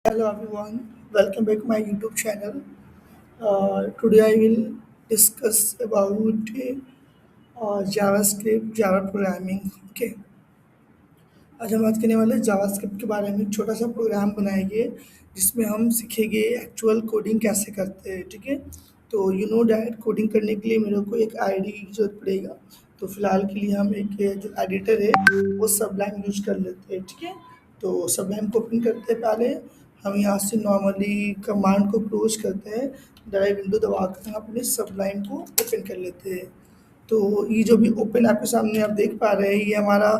Hello everyone, welcome back to my YouTube channel. Today I will discuss about JavaScript, Java programming. Okay, आज हम बात करने वाले हैं जावास्क्रिप्ट के बारे में। एक छोटा सा प्रोग्राम बनाएंगे जिसमें हम सीखेंगे एक्चुअल कोडिंग कैसे करते हैं। ठीक है, तो यू नो डैट कोडिंग करने के लिए मेरे को एक आईडी की जरूरत पड़ेगा। तो फिलहाल के लिए हम एक जो एडिटर है वो सबलाइन यूज कर लेते हैं। ठीक है, तो सबलाइन को ओपन करते हैं। पहले हम यहाँ से नॉर्मली कमांड को क्लोज करते हैं, डायरेक्ट विंडो दबाकर हम अपने सबलाइन को ओपन कर लेते हैं। तो ये जो भी ओपन आपके सामने आप देख पा रहे हैं, ये हमारा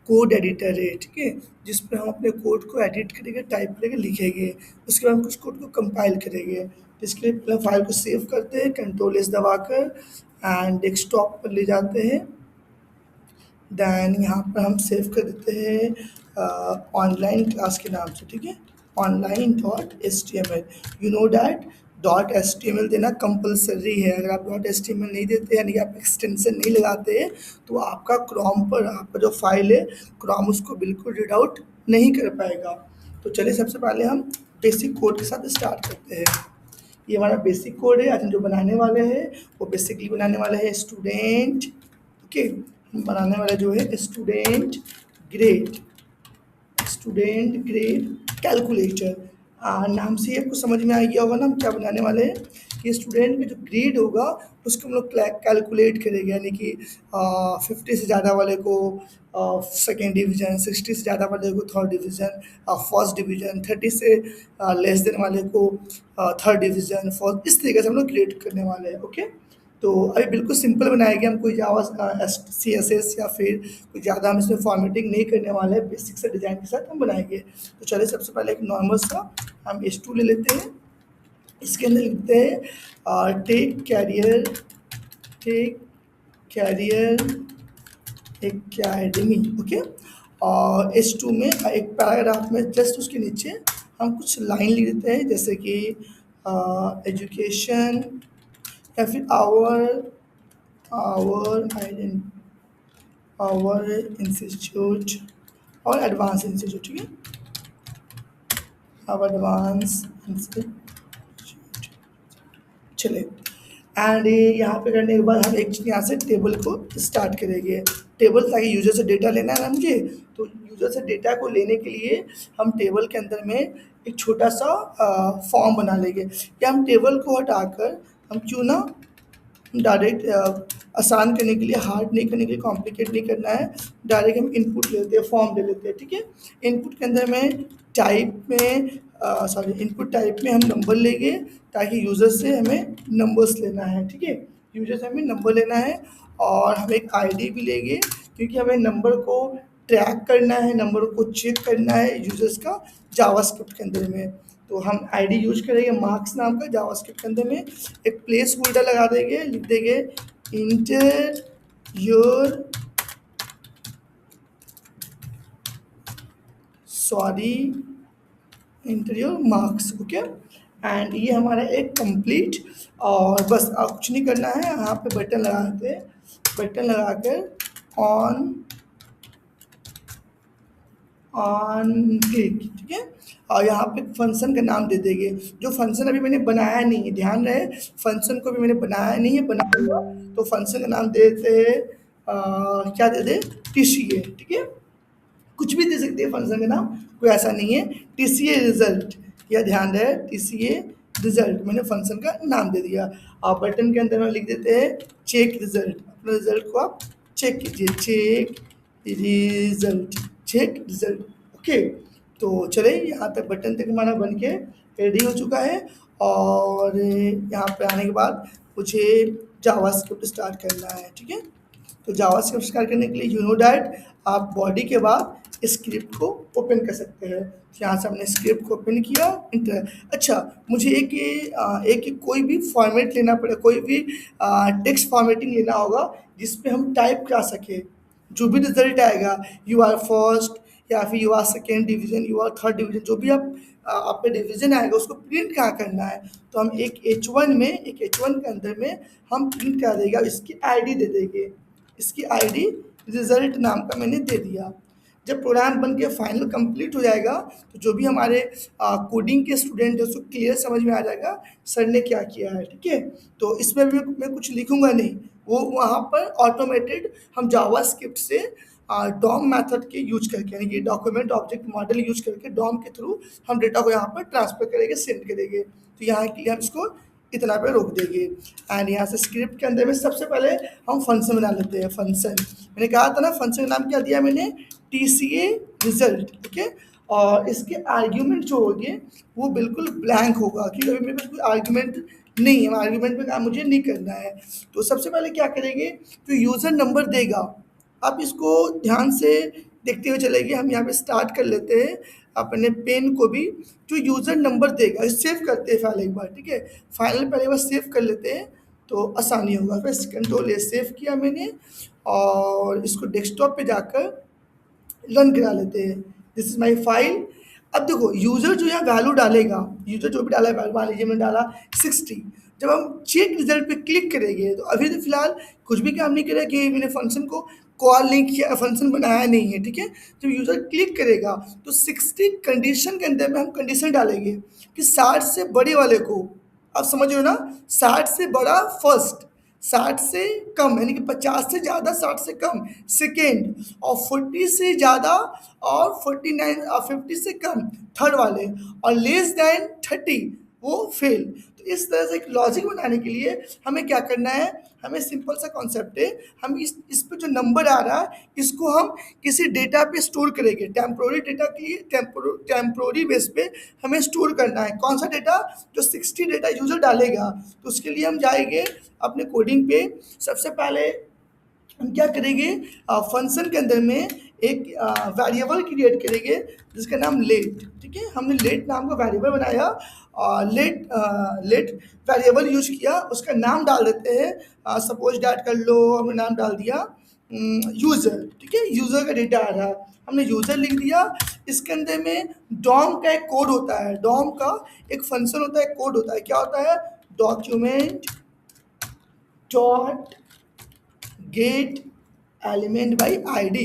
कोड एडिटर है। ठीक है, जिस पे हम अपने कोड को एडिट करेंगे, टाइप करेंगे, लिखेंगे। उसके बाद हम कुछ कोड को कंपाइल करेंगे। इसके लिए पहले फाइल को सेव करते हैं, कंट्रोल एस दबाकर एंड डेस्कटॉप पर ले जाते हैं। देन यहाँ पर हम सेव कर देते हैं ऑनलाइन क्लास के नाम से। ठीक है, online dot S T M L. You know that dot S T M L देना कंपलसरी है। अगर आप dot S T M L नहीं देते यानी कि आप एक्सटेंशन नहीं लगाते हैं तो आपका क्रोम पर आपका जो फाइल है क्रोम उसको बिल्कुल रीड आउट नहीं कर पाएगा। तो चलिए सबसे पहले हम बेसिक कोड के साथ स्टार्ट करते हैं। ये हमारा बेसिक कोड है। आज हम जो बनाने वाले हैं वो बेसिकली बनाने वाले हैं स्टूडेंट। ओके, हम बनाने वाले जो है ग्रेड स्टूडेंट ग्रेड कैलकुलेटर। नाम से ही आपको समझ में आ गया होगा ना हम क्या बनाने वाले हैं कि स्टूडेंट का जो ग्रेड होगा उसको हम लोग कैलकुलेट करेंगे। यानी कि 50 से ज़्यादा वाले को सेकेंड डिवीज़न, 60 से ज़्यादा वाले को थर्ड डिवीज़न, फर्स्ट डिवीज़न, 30 से लेस देन वाले को थर्ड डिवीज़न, फोर्थ, इस तरीके से हम लोग ग्रेड करने वाले हैं। ओके, तो अभी बिल्कुल सिंपल बनाएंगे हम। कोई जावा सी एस एस या फिर कोई ज़्यादा हम इसमें फॉर्मेटिंग नहीं करने वाले हैं। बेसिक से डिज़ाइन के साथ हम बनाएंगे। तो चलिए सबसे पहले एक नॉर्मल सा हम H2 ले लेते हैं। इसके अंदर लिखते हैं टेक कैरियर एकेडमी। ओके, और H2 में एक पैराग्राफ में जस्ट उसके नीचे हम कुछ लाइन लिख देते हैं, जैसे कि एजुकेशन या फिर आवर आवर इंस्टीट्यूट और एडवांस इंस्टीट्यूट। ठीक है, आवर एडवांस इंस्टीट्यूट। चले एंड यहाँ पे करने के बाद हम एक यहाँ से टेबल को स्टार्ट करेंगे। टेबल ताकि यूजर से डेटा लेना है ना मुझे, तो यूजर से डेटा को लेने के लिए हम टेबल के अंदर में एक छोटा सा फॉर्म बना लेंगे। या हम टेबल को हटाकर हम क्यों ना डायरेक्ट आसान करने के लिए, हार्ड नहीं करने के लिए, कॉम्प्लिकेट नहीं करना है, डायरेक्ट हम इनपुट ले लेते हैं, फॉर्म ले लेते हैं। ठीक है, इनपुट के अंदर में टाइप में इनपुट टाइप में हम नंबर लेंगे ताकि यूज़र से हमें नंबर्स लेना है। ठीक है, यूज़र से हमें नंबर लेना है और हम एक आईडी भी लेंगे क्योंकि हमें नंबर को ट्रैक करना है, नंबर को चेक करना है यूजर्स का जावास्क्रिप्ट के अंदर में। तो हम आईडी यूज करेंगे मार्क्स नाम का जावास्क्रिप्ट के अंदर में। एक प्लेस होल्डर लगा देंगे, लिख देंगे inter your sorry inter your marks. Okay, and ये हमारा एक कंप्लीट। और बस अब कुछ नहीं करना है, यहाँ पे बटन लगाते हैं, बटन लगाकर ऑन क्लिक। ठीक है, और यहाँ पे फंक्शन का नाम दे देंगे। जो फंक्शन अभी मैंने बनाया नहीं है, ध्यान रहे फंक्शन को भी मैंने बनाया नहीं है, बनाऊंगा तो फंक्शन का नाम दे देते हैं क्या दे दे, TCA। ठीक है, कुछ भी दे सकते हैं फंक्शन का नाम, कोई ऐसा नहीं है। TCA रिजल्ट, या ध्यान रहे TCA रिजल्ट मैंने फंक्शन का नाम दे दिया। और बटन के अंदर में लिख देते हैं चेक रिजल्ट। अपने रिजल्ट को आप चेक कीजिए, चेक रिजल्ट। ओके, तो चले यहाँ तक बटन तक हमारा बन के रेडी हो चुका है। और यहाँ पे आने के बाद मुझे जावास्क्रिप्ट स्टार्ट करना है। ठीक है, तो जावास्क्रिप्ट स्टार्ट करने के लिए यू नो डैट आप बॉडी के बाद स्क्रिप्ट को ओपन कर सकते हैं। यहाँ से हमने स्क्रिप्ट को ओपन किया, इंटर। अच्छा, मुझे एक कोई भी फॉर्मेट लेना पड़े, कोई भी टेक्स्ट फॉर्मेटिंग लेना होगा जिसपे हम टाइप करा सके। जो भी रिजल्ट आएगा, यू आर फर्स्ट या फिर you are second division, you are third division, जो भी आप पे डिवीजन आएगा उसको प्रिंट कहाँ करना है। तो हम एक H1 के अंदर में हम प्रिंट करा देगा, इसकी आईडी दे देंगे। इसकी आईडी रिजल्ट नाम का मैंने दे दिया। जब प्रोग्राम बन के फाइनल कंप्लीट हो जाएगा तो जो भी हमारे कोडिंग के स्टूडेंट है उसको क्लियर समझ में आ जाएगा सर ने क्या किया है, ठीक है। तो इसमें भी मैं कुछ लिखूंगा नहीं, वो वहाँ पर ऑटोमेटेड हम जावास्क्रिप्ट से डॉम मेथड के यूज करके, यानी कि डॉक्यूमेंट ऑब्जेक्ट मॉडल यूज करके डॉम के थ्रू हम डेटा को यहाँ पर ट्रांसफर करेंगे, सेंड करेंगे। तो यहाँ के लिए हम इसको इतना पे रोक देंगे। एंड यहाँ से स्क्रिप्ट के अंदर में सबसे पहले हम फंक्शन बना लेते हैं। फंक्शन मैंने कहा था ना, फंक्शन का नाम क्या दिया मैंने, TCA रिजल्ट, ठीक है। और इसके आर्ग्यूमेंट जो होंगे वो बिल्कुल ब्लैंक होगा, क्योंकि अभी मेरे पास कोई आर्ग्यूमेंट नहीं है, आर्ग्यूमेंट पे काम मुझे नहीं करना है। तो सबसे पहले क्या करेंगे, जो यूज़र नंबर देगा, आप इसको ध्यान से देखते हुए चलेंगे। हम यहाँ पे स्टार्ट कर लेते हैं अपने पेन को भी। जो यूज़र नंबर देगा, सेव करते हैं फाइल एक बार, ठीक है। फाइल पहले बार सेव कर लेते हैं तो आसानी होगा। फिर कंट्रोल ए सेव किया मैंने और इसको डेस्कटॉप पे जाकर रन करा लेते हैं। This is my file. अब देखो यूज़र जो यहाँ वैल्यू डालेगा, यूज़र जो भी डाला है वैल्यू, मान लीजिए मैंने डाला 60। जब हम चेक रिजल्ट पे क्लिक करेंगे तो अभी तो फिलहाल कुछ भी काम नहीं करेगा कि मैंने फंक्शन को कॉल नहीं किया, फंक्शन बनाया नहीं है, ठीक है। जब यूज़र क्लिक करेगा तो 60 कंडीशन के अंदर में हम कंडीशन डालेंगे कि 60 से बड़े वाले को, आप समझ रहे हो ना, 60 से बड़ा फर्स्ट, 60 से कम यानी कि 50 से ज़्यादा, 60 से कम सेकेंड, और 40 से ज़्यादा और 49 और 50 से कम थर्ड वाले, और लेस दैन 30 वो फेल। तो इस तरह से एक लॉजिक बनाने के लिए हमें क्या करना है, हमें सिंपल सा कॉन्सेप्ट है, हम इस पे जो नंबर आ रहा है इसको हम किसी डेटा पे स्टोर करेंगे। टेम्पोररी डेटा के लिए टेम्पोररी बेस पे हमें स्टोर करना है। कौन सा डेटा, जो 60 डेटा यूज़र डालेगा। तो उसके लिए हम जाएंगे अपने कोडिंग पे। सबसे पहले हम क्या करेंगे, फंक्शन के अंदर में एक वेरिएबल क्रिएट करेंगे जिसका नाम लेट, ठीक है। हमने लेट नाम का वेरिएबल बनाया और लेट वेरिएबल यूज किया, उसका नाम डाल देते हैं। सपोज डैट कर लो, हमने नाम डाल दिया यूज़र, ठीक है। यूज़र का डेटा आ रहा है, हमने यूज़र लिख दिया। इसके अंदर में डॉम का एक कोड होता है, डॉम का एक फंक्शन होता है, कोड होता है। क्या होता है, document dot gate element by ID।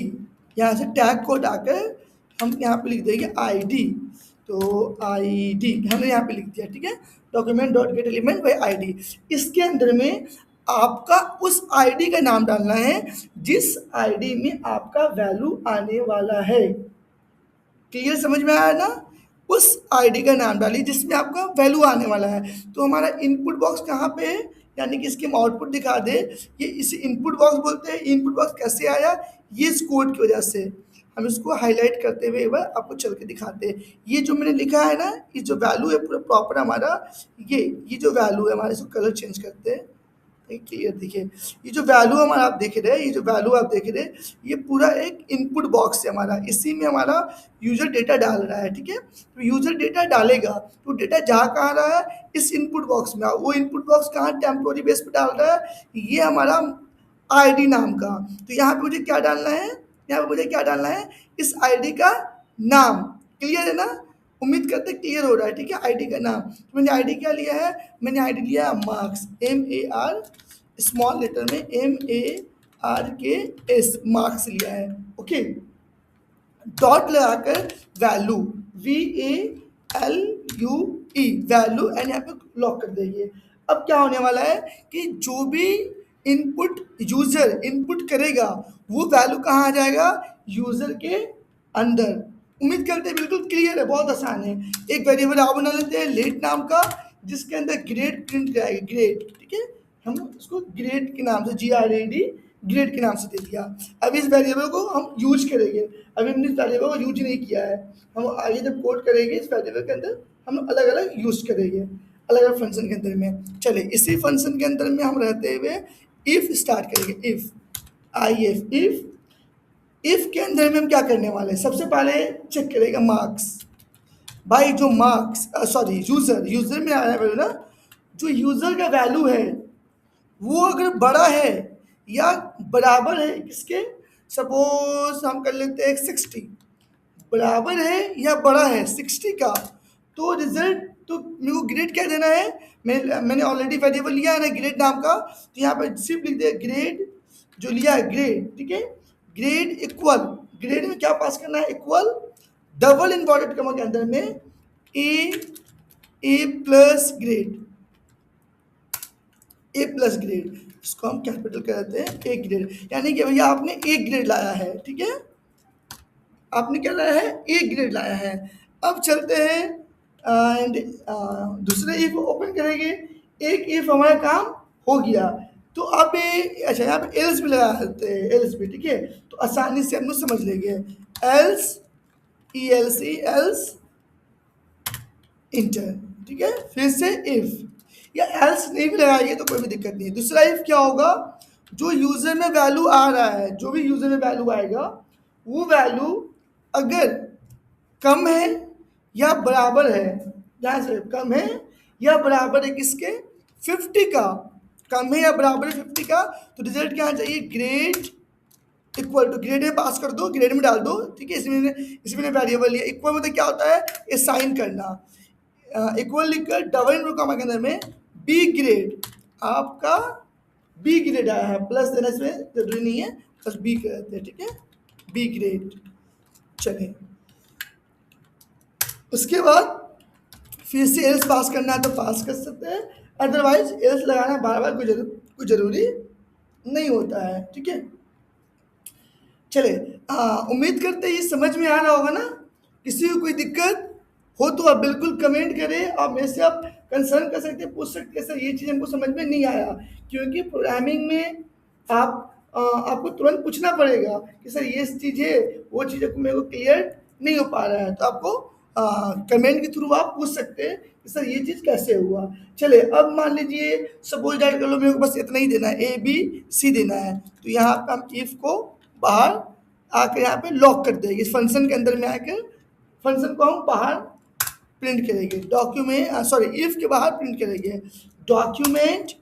यहाँ से टैग को हटाकर हम यहाँ पे लिख देंगे ID। तो ID हमने यहाँ पे लिख दिया, ठीक है। Document dot gate element by ID। इसके अंदर में आपका उस ID का नाम डालना है जिस ID में आपका वैल्यू आने वाला है। क्लियर, समझ में आया ना। उस आईडी का नाम डालिए जिसमें आपका वैल्यू आने वाला है। तो हमारा इनपुट बॉक्स कहाँ पे है, यानी कि इसके हम आउटपुट दिखा दे, ये इसे इनपुट बॉक्स बोलते हैं। इनपुट बॉक्स कैसे आया, ये इस कोड की वजह से। हम इसको हाईलाइट करते हुए एक बार आपको चल के दिखाते हैं। ये जो मैंने लिखा है ना, ये जो वैल्यू है पूरा प्रॉपर हमारा, ये जो वैल्यू है हमारे, इसको कलर चेंज करते हैं, क्लियर देखिए। ये जो वैल्यू हमारा आप देख रहे हैं, ये जो वैल्यू आप देख रहे हैं, ये पूरा एक इनपुट बॉक्स है हमारा। इसी में हमारा यूजर डेटा डाल रहा है, ठीक है। तो यूजर डेटा डालेगा तो डेटा जहाँ कहाँ रहा है, इस इनपुट बॉक्स में। वो इनपुट बॉक्स कहाँ टेम्पोररी बेस पे डाल रहा है, ये हमारा ID नाम का। तो यहाँ पे मुझे क्या डालना है, यहाँ पे मुझे क्या डालना है, इस ID का नाम। क्लियर है ना, उम्मीद करते क्लियर हो रहा है, ठीक है। ID का नाम, तो मैंने ID क्या लिया है, मैंने ID लिया मार्क्स, MAR, स्मॉल लेटर में MARKS, मार्क्स लिया है, ओके। डॉट लगाकर वैल्यू, VALUE, वैल्यू, एंड यहाँ पे लॉक कर देंगे। अब क्या होने वाला है कि जो भी इनपुट यूजर इनपुट करेगा वो वैल्यू कहाँ आ जाएगा, यूजर के अंदर। उम्मीद करते हैं बिल्कुल क्लियर है, बहुत आसान है। एक वेरिएबल आप बना लेते हैं लेट नाम का, जिसके अंदर ग्रेड प्रिंट कराएगा, ग्रेड, ठीक है। हम उसको ग्रेड के नाम से, GRAD, ग्रेड के नाम से दे दिया। अब इस वेरिएबल को हम यूज करेंगे। अभी हमने इस वेरिएबल को यूज नहीं किया है, हम आगे जब कोड करेंगे इस वेरिएबल के अंदर हम अलग अलग यूज करेंगे, अलग अलग फंक्शन के अंदर में। चले इसी फंक्शन के अंदर में हम रहते हुए इफ स्टार्ट करेंगे, इफ के अंदर में हम क्या करने वाले हैं, सबसे पहले चेक करेगा मार्क्स। भाई जो मार्क्स सॉरी यूजर में आया है ना, जो यूजर का वैल्यू है वो अगर बड़ा है या बराबर है किसके, सपोज हम कर लेते हैं 60, बराबर है या बड़ा है 60 का, तो रिजल्ट, तो मेरे को ग्रेड क्या देना है, मैंने ऑलरेडी वेरिएबल लिया है ना ग्रेड नाम का। तो यहाँ पर सिर्फ लिख दिया ग्रेड, जो लिया है ग्रेड, ठीक है। ग्रेड इक्वल ग्रेड में क्या पास करना है, इक्वल डबल इन्वर्टेड कॉमा के अंदर में ए प्लस ग्रेड, ए प्लस ग्रेड, इसको हम कैपिटल कहते हैं ए ग्रेड, यानी कि भैया आपने ए ग्रेड लाया है, ठीक है, आपने क्या लाया है, ए ग्रेड लाया है। अब चलते हैं एंड दूसरे इफ ओपन करेंगे, एक इफ हमारा काम हो गया, तो अब अच्छा यहाँ पे एल्स भी लगा सकते हैं, एल्स भी, ठीक है, तो आसानी से हम लोग समझ लेंगे, else E L C else inter, ठीक है, फिर से इफ या एल्स नहीं भी लगाइए तो कोई भी दिक्कत नहीं है। दूसरा इफ क्या होगा, जो यूजर में वैल्यू आ रहा है, जो भी यूजर में वैल्यू आएगा, वो वैल्यू अगर कम है या बराबर है, ध्यान से, कम है या बराबर है किसके, 50 का, कम है या बराबर है 50 का, तो रिजल्ट क्या आना चाहिए, ग्रेड इक्वल टू, ग्रेड में पास कर दो, ग्रेड में डाल दो, ठीक है, इसमें वेरिएबल है, इक्वल मतलब क्या होता है, असाइन करना, इक्वल लिखकर डबल इनवर्ट कॉमा के अंदर में बी ग्रेड, आपका बी ग्रेड आया है, प्लस देना इसमें जरूरी नहीं है, बस बी कर देते हैं, ठीक है, बी ग्रेड। चलिए उसके बाद फिर से एल्स पास करना है तो पास कर सकते हैं, अदरवाइज एल्स लगाना बार बार कोई जरूरी नहीं होता है, ठीक है। चले उम्मीद करते हैं ये समझ में आ रहा होगा ना, किसी को कोई दिक्कत हो तो आप बिल्कुल कमेंट करें, और मेरे से आप कंसर्न कर सकते हैं, पूछ सकते हैं सर ये चीज़ हमको समझ में नहीं आया, क्योंकि प्रोग्रामिंग में आपको तुरंत पूछना पड़ेगा कि सर ये चीज़ है, वो चीज़ को मेरे को क्लियर नहीं हो पा रहा है, तो आपको कमेंट के थ्रू आप पूछ सकते हैं कि सर ये चीज़ कैसे हुआ। चले अब मान लीजिए सपोज दैट कर लो मेरे को बस इतना ही देना है, ए बी सी देना है, तो यहाँ पे हम इफ को बाहर आकर यहाँ पे लॉक कर देंगे, इस फंक्शन के अंदर में आकर फंक्शन को हम बाहर प्रिंट करेंगे, डॉक्यूमेंट सॉरी इफ के बाहर प्रिंट करेंगे, document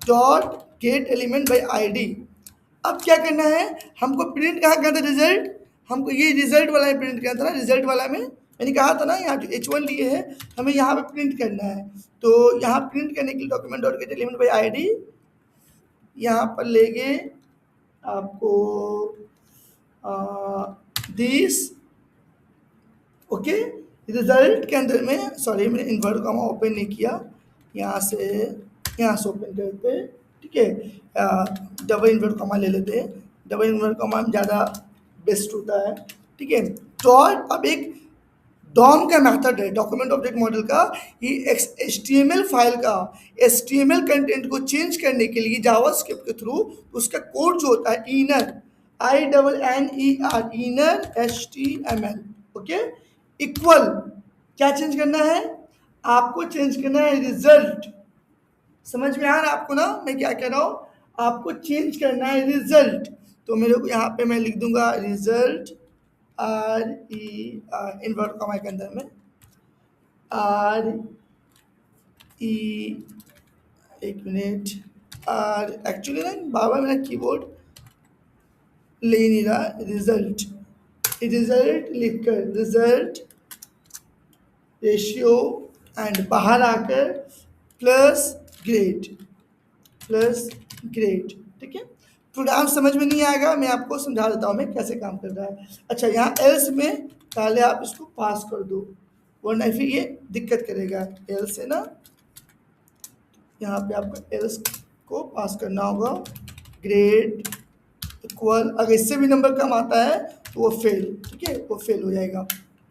dot gate element by ID. अब क्या करना है, हमको प्रिंट कहाँ करना था, रिजल्ट, हमको ये रिजल्ट वाला में प्रिंट करना था ना, रिजल्ट वाला में मैंने कहा था ना, यहाँ जो H1 लिए है हमें यहाँ पे प्रिंट करना है, तो यहाँ प्रिंट करने के लिए document dot gate element by ID, यहाँ पर लेंगे आपको दिस, ओके, रिजल्ट के अंदर में, सॉरी मैंने इन्वर्ट कॉमा ओपन नहीं किया, यहाँ से ओपन करते हैं, ठीक है, डबल इन्वर्ट कॉमा ले लेते हैं, डबल इन्वर्ट कॉमा ज़्यादा बेस्ट होता है, ठीक है। डॉट, अब एक डॉम का मेथड है डॉक्यूमेंट ऑब्जेक्ट मॉडल का, ये HTML फाइल का HTML कंटेंट को चेंज करने के लिए जावास्क्रिप्ट के थ्रू उसका कोड जो होता है inner, INNER, inner HTML, okay, equal क्या चेंज करना है, आपको चेंज करना है रिजल्ट, समझ में आ रहा है आपको ना मैं क्या कह रहा हूँ, आपको चेंज करना है रिजल्ट, तो मेरे को यहाँ पे मैं लिख दूंगा रिजल्ट इन्वर्ट कॉमा के अंदर में एक मिनट, एक्चुअली ना बाबा मेरा कीबोर्ड ले नहीं रहा, रिजल्ट लिखकर रिजल्ट रेशियो एंड बाहर आकर प्लस ग्रेड, ठीक है। प्रोग्राम समझ में नहीं आएगा, मैं आपको समझा देता हूँ मैं कैसे काम कर रहा है। अच्छा यहाँ एल्स में पहले आप इसको पास कर दो, वरना फिर ये दिक्कत करेगा, एल्स है ना, यहाँ पे आपको एल्स को पास करना होगा, ग्रेड इक्वल, अगर इससे भी नंबर कम आता है तो वो फेल, ठीक है, वो फेल हो जाएगा।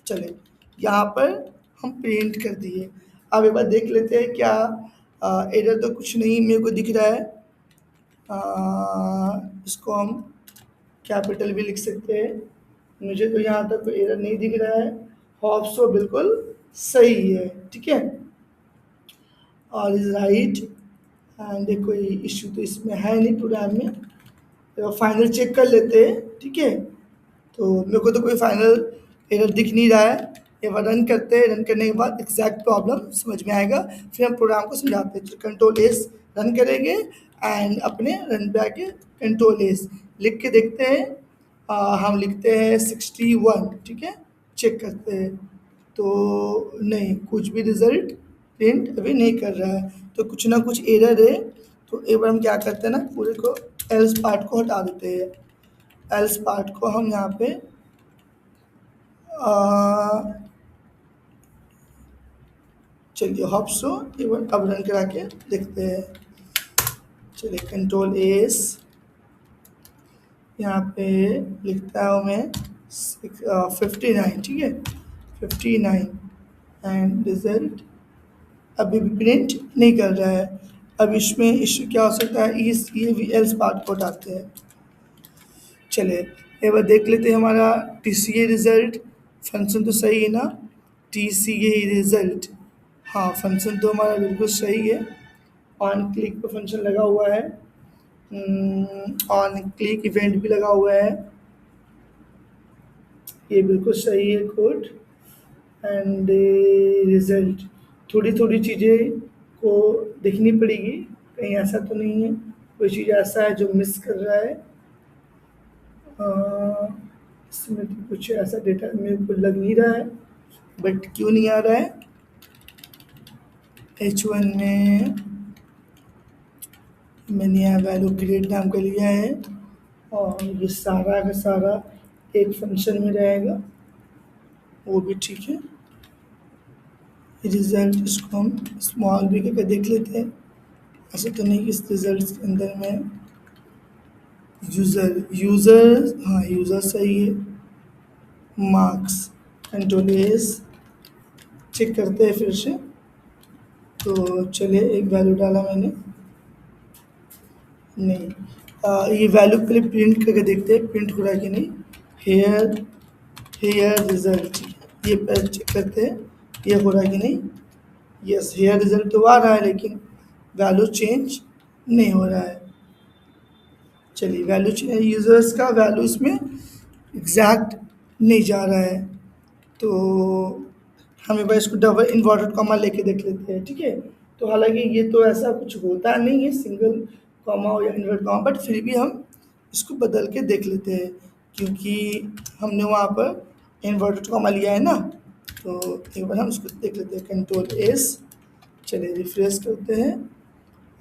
चले यहाँ पर हम प्रिंट कर दिए, अब एक बार देख लेते हैं क्या एरर तो कुछ नहीं मेरे को दिख रहा है, इसको हम कैपिटल भी लिख सकते हैं, मुझे तो यहाँ तक कोई एरर नहीं दिख रहा है, हॉप्सो बिल्कुल सही है, ठीक है, और इज राइट, एंड कोई इश्यू तो इसमें है नहीं प्रोग्राम में, तो फाइनल चेक कर लेते हैं, ठीक है, तो मेरे को तो कोई फाइनल एरर दिख नहीं रहा है, ये बार रन करते हैं, रन करने के बाद एग्जैक्ट प्रॉब्लम समझ में आएगा, फिर हम प्रोग्राम को समझाते हैं, कंट्रोल एस रन करेंगे एंड अपने रन पे आके कंट्रोल एस लिख के देखते हैं, हम लिखते हैं 61, ठीक है, चेक करते हैं, तो नहीं कुछ भी रिजल्ट प्रिंट अभी नहीं कर रहा है, तो कुछ ना कुछ एरर है, तो एक बार हम क्या करते हैं ना, पूरे को एल्स पार्ट को हटा देते हैं, एल्स पार्ट को हम यहाँ पे चलिए हॉप्सो एक बार अब रन करा के देखते हैं। चलिए कंट्रोल एस, यहाँ पे लिखता हूँ मैं 59, ठीक है 59, एंड रिजल्ट अभी भी प्रिंट नहीं कर रहा है। अब इसमें इश्यू क्या हो सकता है, इस ये भी एल्स पार्ट को हटाते हैं। चलिए एक बार देख लेते हैं हमारा T C A result, function तो सही है ना, टी सी ए रिज़ल्ट, हाँ फंक्शन तो हमारा बिल्कुल सही है। ऑन क्लिक पे फंक्शन लगा हुआ है, ऑन क्लिक इवेंट भी लगा हुआ है, ये बिल्कुल सही है कोड। एंड रिज़ल्ट थोड़ी थोड़ी चीज़ें को देखनी पड़ेगी, कहीं ऐसा तो नहीं है कोई चीज़ ऐसा है जो मिस कर रहा है। इसमें तो कुछ ऐसा डेटा मेरे को लग नहीं रहा है, बट क्यों नहीं आ रहा है। H1 में मैंने यहाँ वैल्यू क्रिएट नाम का लिया है, और ये सारा का सारा एक फंक्शन में रहेगा, वो भी ठीक है। रिजल्ट इसको हम स्मॉल भी करके देख लेते हैं, ऐसा तो नहीं कि इस रिजल्ट के अंदर में यूज़र हाँ यूज़र सही है। मार्क्स कंट्रोल एस, चेक करते हैं फिर से। तो चलिए एक वैल्यू डाला मैंने, नहीं ये वैल्यू पहले प्रिंट करके देखते हैं प्रिंट हो रहा है कि नहीं। हेयर हेयर रिजल्ट, ये पहले चेक करते हैं ये हो रहा है कि नहीं। यस हेयर रिजल्ट तो आ रहा है, लेकिन वैल्यू चेंज नहीं हो रहा है। चलिए वैल्यू यूज़र्स का वैल्यू इसमें एग्जैक्ट नहीं जा रहा है, तो हम एक बार इसको डबल इन्वर्टेड कॉमा लेके देख लेते हैं, ठीक है। तो हालांकि ये तो ऐसा कुछ होता नहीं है सिंगल कॉमा या इन्वर्टेड कॉमा, बट फिर भी हम इसको बदल के देख लेते हैं, क्योंकि हमने वहाँ पर इन्वर्टेड कॉमा लिया है ना। तो एक बार हम इसको देख लेते हैं, कंट्रोल एस, चलिए रिफ्रेश करते हैं,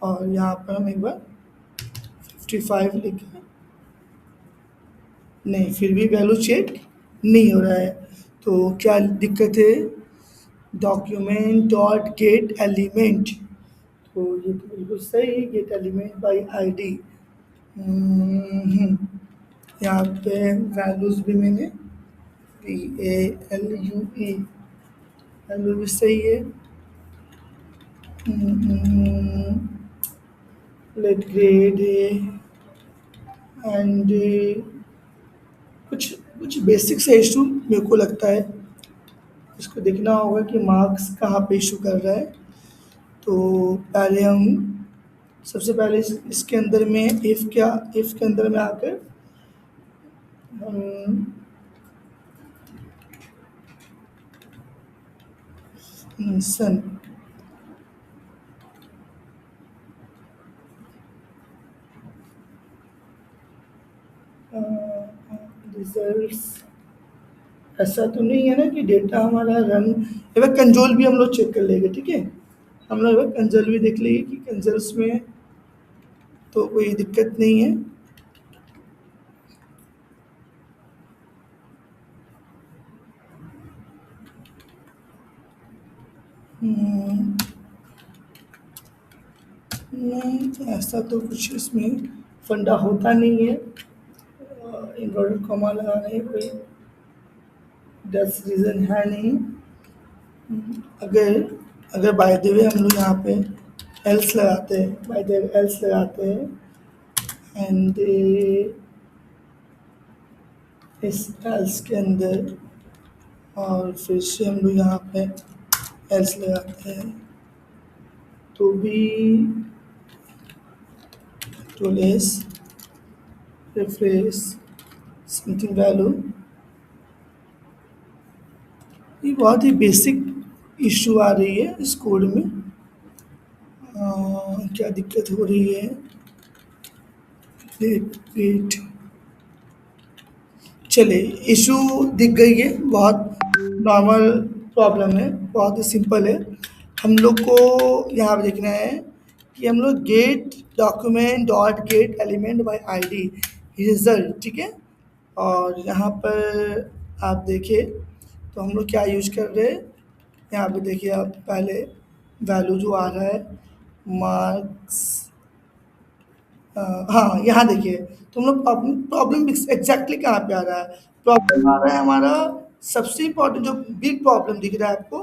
और यहाँ पर हम एक बार 55 लिखें, नहीं फिर भी वैल्यू चेक नहीं हो रहा है। तो क्या दिक्कत है, डॉक्यूमेंट डॉट गेट एलिमेंट, तो ये तो बिल्कुल सही है, गेट एलिमेंट बाय आईडी। यहाँ पे वैल्यूज़ भी मैंने PALUE वैल्यू भी सही है। लेट ग्रेड एंड कुछ कुछ बेसिक से इशू मेरे को लगता है, इसको देखना होगा कि मार्क्स कहाँ पे इशू कर रहा है। तो पहले हम सबसे पहले इसके अंदर में इफ़ के अंदर में आकर हम सन रिजल्ट्स, ऐसा तो नहीं है ना कि डेटा हमारा रन, एक बार कंजोल भी हम लोग चेक कर लेंगे, ठीक है। हम लोग एक बार कंजोल भी देख लेंगे कि कंजल्स में तो कोई दिक्कत नहीं है। नहीं ऐसा तो कुछ इसमें फंडा होता नहीं है, इन्वर्टेड कॉमा लगाने का कोई दस रीज़न है नहीं। अगर अगर बाय द वे हम लोग यहाँ पे एल्स लगाते हैं, बाय द वे एल्स लगाते हैं, एंड इस एल्स के अंदर और फिर से हम लोग यहाँ पे एल्स लगाते हैं, तो भी tool S refresh something value, ये बहुत ही बेसिक इशू आ रही है इस कोड में। क्या दिक्कत हो रही है, वेट चलिए इशू दिख गई है, बहुत नॉर्मल प्रॉब्लम है, बहुत ही सिंपल है। हम लोग को यहाँ पे देखना है कि हम लोग gate document dot gate element by ID result, ठीक है, और यहाँ पर आप देखिए तो हम लोग क्या यूज कर रहे हैं। यहाँ पे देखिए आप पहले वैल्यू जो आ रहा है मार्क्स, हाँ यहाँ देखिए तो हम लोग प्रॉब्लम प्रॉब्लम एग्जैक्टली कहाँ पे आ रहा है। प्रॉब्लम आ रहा है हमारा, सबसे इम्पोर्टेंट जो बिग प्रॉब्लम दिख रहा है आपको